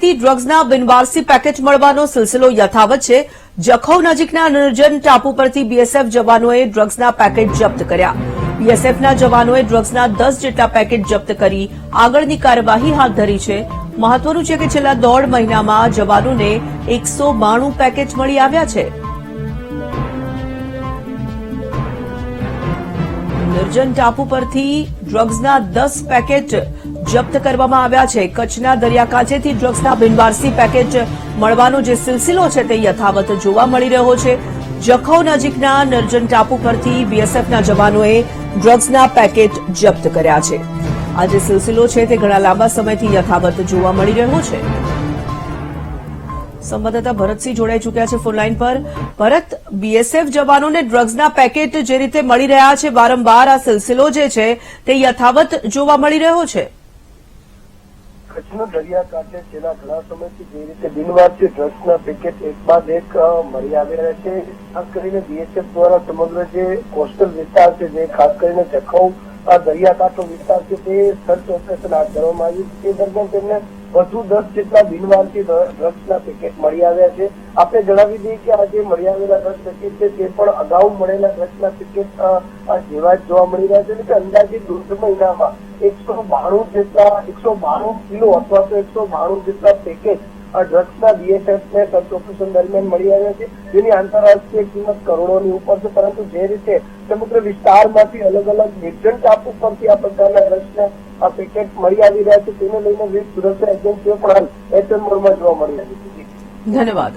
પાસેથી ડ્રગ્સના બિનવારસી પેકેટ મળવાનો સિલસિલો યથાવત છે। જખૌ નજીકના નિર્જન ટાપુ પરથી બીએસએફ જવાનોએ ડ્રગ્સના પેકેટ જપ્ત કર્યા। બીએસએફના જવાનોએ ડ્રગ્સના 10 જેટલા પેકેટ જપ્ત કરી આગળની કાર્યવાહી હાથ ધરી છે। મહત્વનું છે કે છેલ્લા 1.5 મહિનામાં જવાનોને 192 પેકેટ મળી આવ્યા છે। નિર્જન ટાપુ પરથી ડ્રગ્સના 10 પેકેટ જપ્ત કરવામાં આવ્યા છે। કચ્છના દરિયાકાંઠેથી ડ્રગ્સના બિનવારસી પેકેટ મળવાનો જે સિલસિલો છે તે યથાવત જોવા મળી રહ્યો છે। જખૌ નજીકના નિર્જન ટાપુ પરથી બીએસએફના જવાનોએ ડ્રગ્સના પેકેટ જપ્ત કર્યા છે। આ જે સિલસિલો છે તે ઘણા લાંબા સમયથી યથાવત જોવા મળી રહ્યો છે। સંવાદદાતા ભરતસિંહ જોડાઈ ચૂક્યા છે ફોનલાઈન પર। ભરત, બીએસએફ જવાનોને ડ્રગ્સના પેકેટ જે રીતે મળી રહ્યા છે વારંવાર આ સિલસિલો જે છે તે યથાવત જોવા મળી રહ્યો છે। કચ્છના દરિયાકાંઠે છેલ્લા ઘણા સમયથી જે રીતે બિનવારસી ડ્રગ્સના પેકેટ એક બાદ એક મળી આવી રહ્યા છે। ખાસ કરીને બીએસએફ દ્વારા સમગ્ર જે કોસ્ટલ વિસ્તાર છે, જે ખાસ કરીને જખૌ દરિયાકાંઠો વિસ્તાર છે, તે સર્ચ ઓપરેશન હાથ ધરવામાં આવ્યું છે। તે દરમિયાન તેમને વધુ 10 જેટલા બિનવારસી ડ્રગ્સના પેકેટ મળી આવ્યા છે। આપણે જણાવી દઈએ કે આ જે મળી આવેલા ડ્રગ્સ પેકેટ છે તે પણ અગાઉ મળેલા ડ્રગ્સના પેકેટ જેવા જ જોવા મળી રહ્યા છે કે અંદાજે 1.5 મહિનામાં 192 કિલો અથવા તો 192 જેટલા પેકેટ ડ્રગ્સના બીએસએફને સર્ચ ઓપરેશન દરમિયાન મળી આવ્યા છે, જેની આંતરરાષ્ટ્રીય કિંમત કરોડોની ઉપર છે। પરંતુ જે રીતે સમગ્ર વિસ્તારમાંથી અલગ અલગ નિર્જન ટાપુ પરથી આ પ્રકારના ડ્રગ્સના પેકેટ મળી આવી રહ્યા છે, તેને લઈને વિવિધ સુરક્ષા એજન્સીઓ પણ હાલ એક્શન મોડમાં જોવા મળી રહી છે। ધન્યવાદ।